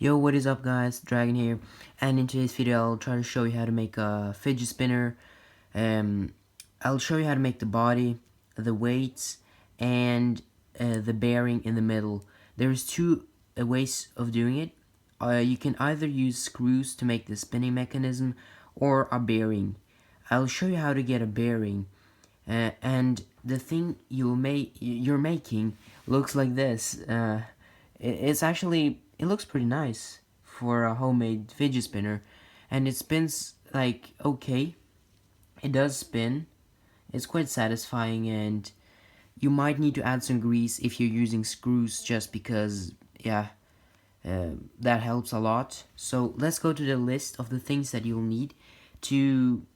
Yo, what is up guys, Dragon here, and in today's video I'll try to show you how to make a fidget spinner. I'll show you how to make the body, the weights, and the bearing in the middle. There's two ways of doing it. You can either use screws to make the spinning mechanism or a bearing. I'll show you how to get a bearing, and the thing you're making looks like this. It looks pretty nice for a homemade fidget spinner, and it spins like okay. It does spin. It's quite satisfying, and you might need to add some grease if you're using screws, just because, yeah, that helps a lot. So let's go to the list of the things that you'll need to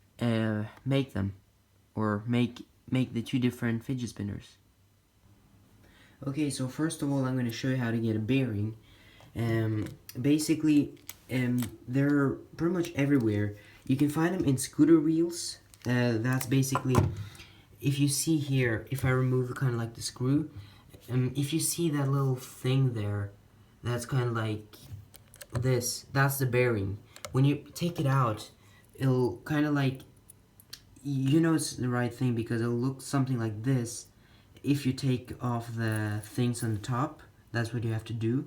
make them, or make the two different fidget spinners. Okay, so first of all, I'm going to show you how to get a bearing. Basically, they're pretty much everywhere. You can find them in scooter wheels. That's basically, if you see here, if I remove kind of like the screw, if you see that little thing there, that's kind of like this, that's the bearing. When you take it out, it'll kind of like, you know it's the right thing because it'll look something like this. If you take off the things on the top, that's what you have to do,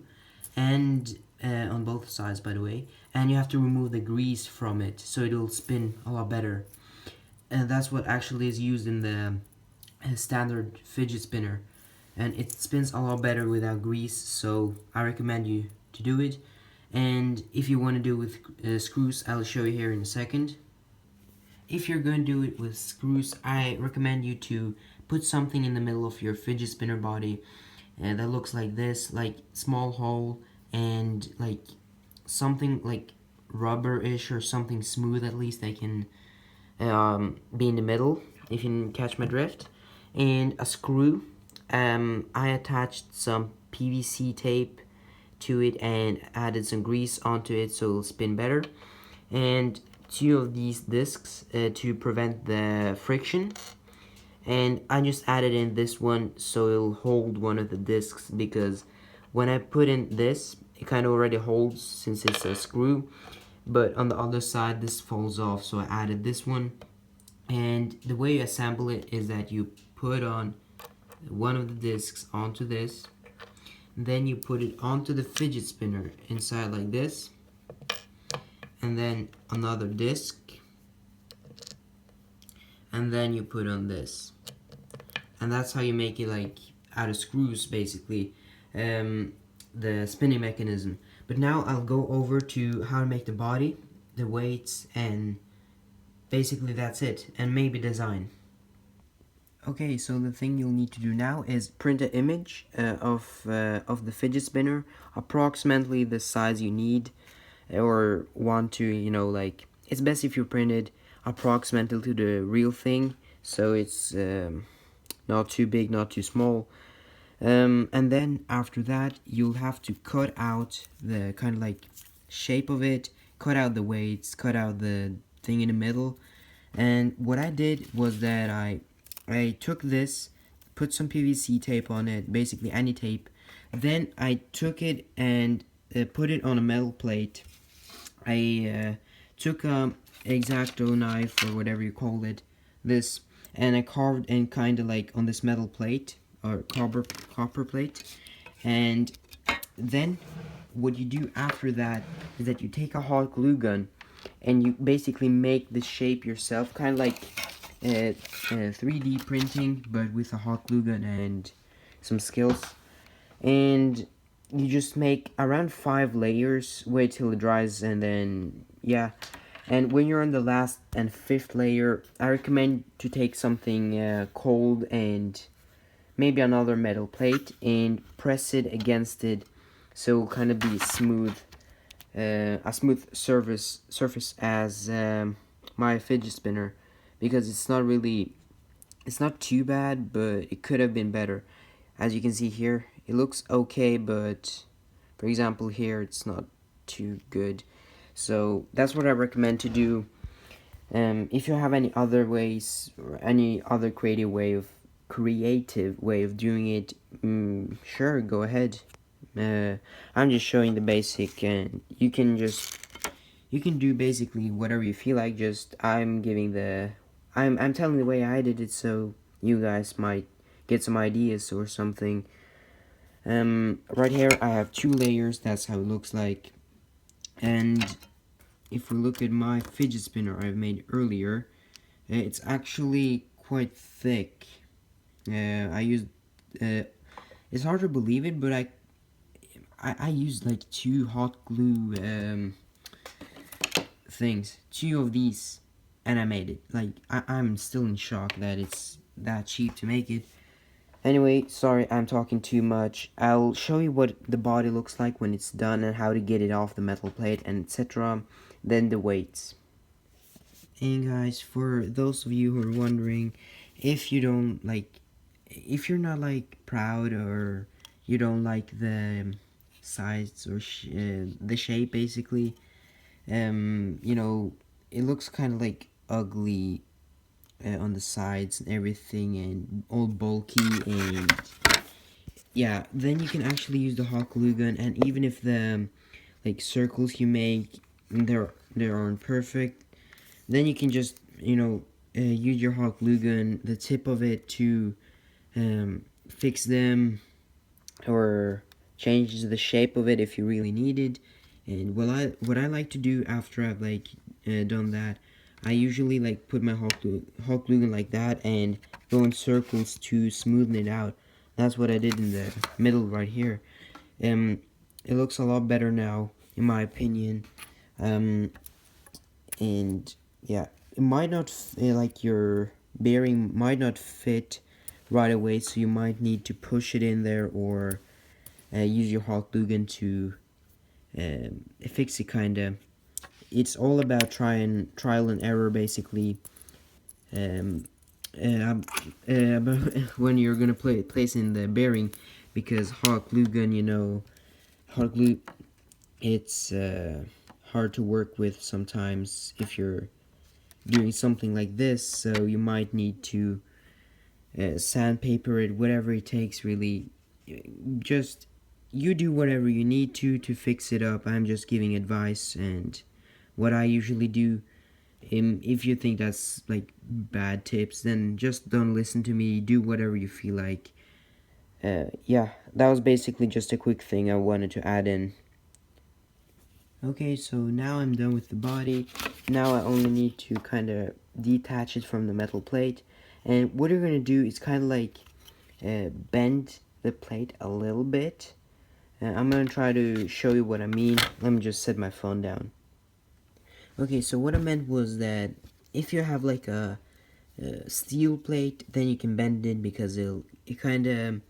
and on both sides, by the way, and you have to remove the grease from it so it'll spin a lot better. And that's what actually is used in the standard fidget spinner, and it spins a lot better without grease, so I recommend you to do it. And if you want to do it with screws, I'll show you here in a second. If you're going to do it with screws, I recommend you to put something in the middle of your fidget spinner body that looks like this, like small hole, and like something like rubber-ish or something smooth at least that can be in the middle, if you can catch my drift. And a screw. I attached some PVC tape to it and added some grease onto it so it'll spin better, and two of these discs to prevent the friction. And I just added in this one so it'll hold one of the discs, because when I put in this, it kind of already holds since it's a screw, but on the other side this falls off, so I added this one. And the way you assemble it is that you put on one of the discs onto this, then you put it onto the fidget spinner inside like this, and then another disc, and then you put on this, and that's how you make it, like out of screws basically, the spinning mechanism. But now I'll go over to how to make the body, the weights, and basically that's it, and maybe design. Okay, so the thing you'll need to do now is print an image of the fidget spinner, approximately the size you need or want to, like, it's best if you print it approximately to the real thing, so it's not too big, not too small. And then after that, you'll have to cut out the kind of like shape of it, cut out the weights, cut out the thing in the middle. And what I did was that I took this, put some PVC tape on it, basically any tape. Then I took it and put it on a metal plate. I took a X-Acto knife, or whatever you call it, this, and I carved in kind of like on this metal plate, or copper plate. And then what you do after that is that you take a hot glue gun and you basically make the shape yourself, kind of like 3D printing, but with a hot glue gun and some skills. And you just make around 5 layers, wait till it dries, and then yeah. And when you're on the last and 5th layer, I recommend to take something cold and maybe another metal plate and press it against it, so it'll kind of be smooth, a smooth surface as my fidget spinner, because it's not too bad, but it could have been better. As you can see here, it looks okay, but for example here, it's not too good. So that's what I recommend to do. If you have any other ways, or any other creative way of doing it, sure, go ahead, I'm just showing the basic, and you can do basically whatever you feel like. Just I'm giving the I'm telling the way I did it, so you guys might get some ideas or something. Right here I have 2 layers. That's how it looks like. And if we look at my fidget spinner I've made earlier, it's actually quite thick. I used it's hard to believe it, but I used like 2 hot glue things, 2 of these, and I made it. Like, I'm still in shock that it's that cheap to make it. Anyway, sorry, I'm talking too much. I'll show you what the body looks like when it's done and how to get it off the metal plate and etc. Then the weights. And guys, for those of you who are wondering, if you don't like, if you're not like proud or you don't like the size or the shape basically, you know, it looks kind of like ugly on the sides and everything and all bulky, and yeah, then you can actually use the hot glue gun. And even if the like circles you make they aren't perfect, then you can just, you know, use your hot glue gun, the tip of it, to fix them or change the shape of it if you really need it. And what I like to do after I've like done that, I usually like put my hot glue gun like that and go in circles to smoothen it out. That's what I did in the middle right here. It looks a lot better now, in my opinion. And yeah, it might not like your bearing might not fit right away, so you might need to push it in there or use your hot glue gun to fix it, kinda. It's all about trial and error basically. um, when you're gonna place in the bearing, because hot glue gun, you know, hot glue, it's hard to work with sometimes if you're doing something like this, so you might need to sandpaper it, whatever it takes really. Just you do whatever you need to fix it up. I'm just giving advice and what I usually do. If you think that's like bad tips, then just don't listen to me. Do whatever you feel like. Yeah, that was basically just a quick thing I wanted to add in. Okay, so now I'm done with the body. Now I only need to kind of detach it from the metal plate. And what you're going to do is kind of like bend the plate a little bit. I'm going to try to show you what I mean. Let me just set my phone down. Okay, so what I meant was that if you have like a steel plate, then you can bend it because it kind of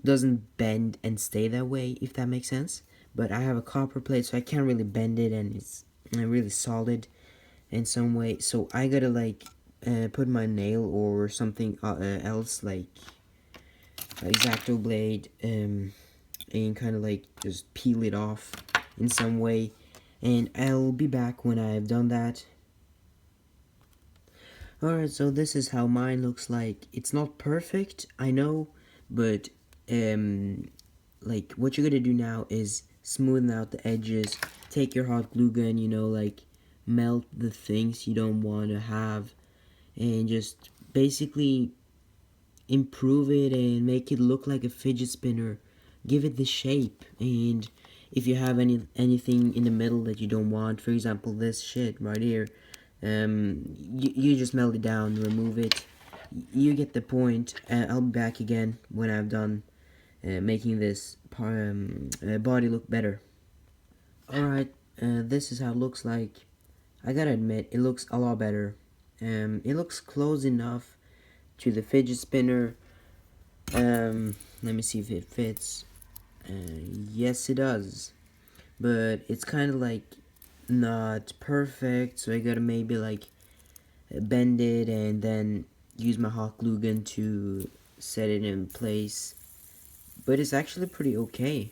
doesn't bend and stay that way, if that makes sense. But I have a copper plate, so I can't really bend it, and it's really solid in some way. So I gotta like put my nail or something else, like X-Acto blade, and kind of like just peel it off in some way. And I'll be back when I've done that. Alright, so this is how mine looks like. It's not perfect, I know, but like what you're gonna do now is smoothen out the edges, take your hot glue gun, you know, like melt the things you don't want to have, and just basically improve it and make it look like a fidget spinner. Give it the shape. And if you have anything in the middle that you don't want, for example this shit right here, you just melt it down, remove it. You get the point. I'll be back again when I've done making this body look better. Alright, this is how it looks like. I gotta admit, it looks a lot better. It looks close enough to the fidget spinner. Let me see if it fits. Yes, it does. But it's kind of like not perfect, so I gotta maybe like bend it and then use my hot glue gun to set it in place. But it's actually pretty okay.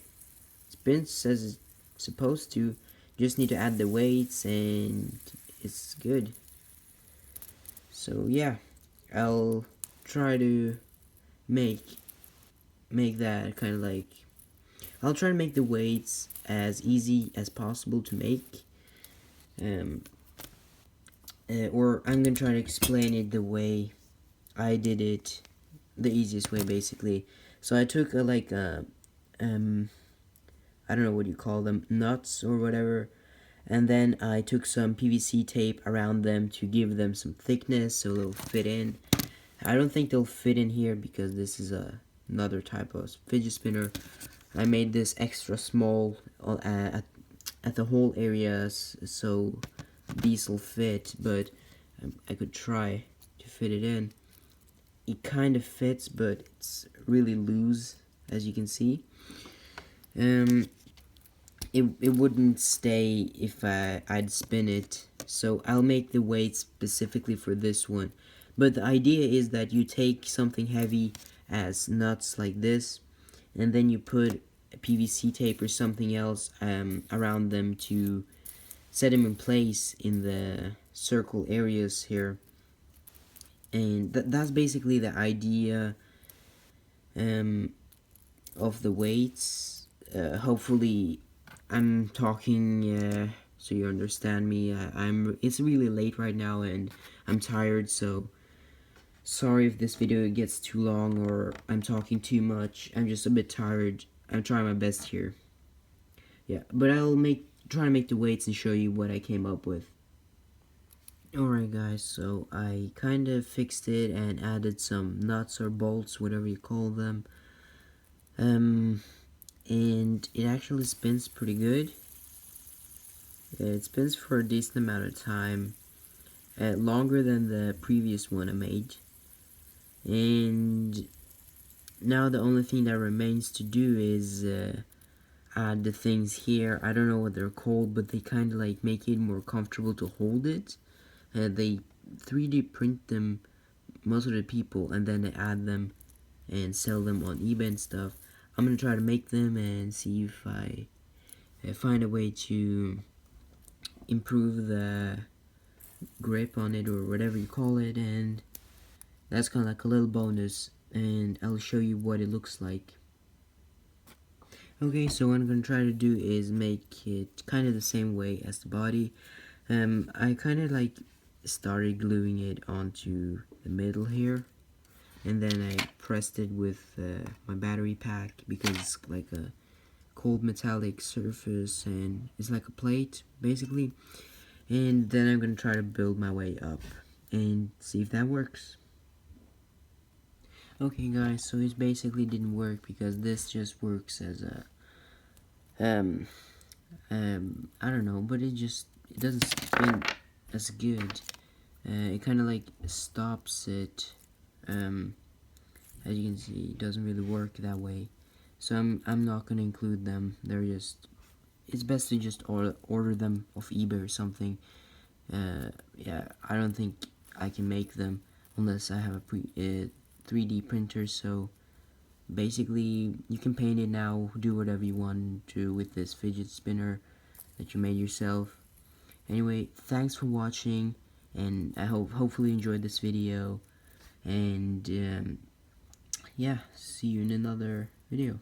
It's been as it's supposed to. Just need to add the weights and it's good. So yeah, I'll try to make that kind of like, I'll try to make the weights as easy as possible to make. Or I'm gonna try to explain it the way I did it, the easiest way basically. So I took I don't know what you call them, nuts or whatever, and then I took some PVC tape around them to give them some thickness so they'll fit in. I don't think they'll fit in here because this is another type of fidget spinner. I made this extra small at the whole areas so these will fit, but I could try to fit it in. It kind of fits, but it's really loose, as you can see. It wouldn't stay if I'd spin it, so I'll make the weight specifically for this one. But the idea is that you take something heavy as nuts like this, and then you put PVC tape or something else around them to set them in place in the circle areas here. And that's basically the idea of the weights. Hopefully I'm talking so you understand me. It's really late right now and I'm tired, so sorry if this video gets too long or I'm talking too much. I'm just a bit tired. I'm trying my best here. Yeah, but I'll try to make the weights and show you what I came up with. Alright guys, so I kind of fixed it and added some nuts or bolts, whatever you call them. And it actually spins pretty good. It spins for a decent amount of time, longer than the previous one I made. And now the only thing that remains to do is add the things here. I don't know what they're called, but they kind of like make it more comfortable to hold it. They 3D print them, most of the people, and then they add them and sell them on eBay and stuff. I'm gonna try to make them and see if I find a way to improve the grip on it or whatever you call it, and that's kind of like a little bonus, and I'll show you what it looks like. Okay, so what I'm gonna try to do is make it kind of the same way as the body. I kind of like started gluing it onto the middle here, and then I pressed it with my battery pack because it's like a cold metallic surface and it's like a plate basically. And then I'm gonna try to build my way up and see if that works. Okay guys, so it basically didn't work because this just works as a I don't know, but it doesn't spin as good. It kind of like stops it. As you can see, it doesn't really work that way. So I'm not gonna include them. It's best to just order them off eBay or something. Yeah, I don't think I can make them unless I have a 3D printer. So basically, you can paint it now, do whatever you want to with this fidget spinner that you made yourself. Anyway, thanks for watching, and I hopefully you enjoyed this video, and yeah, see you in another video.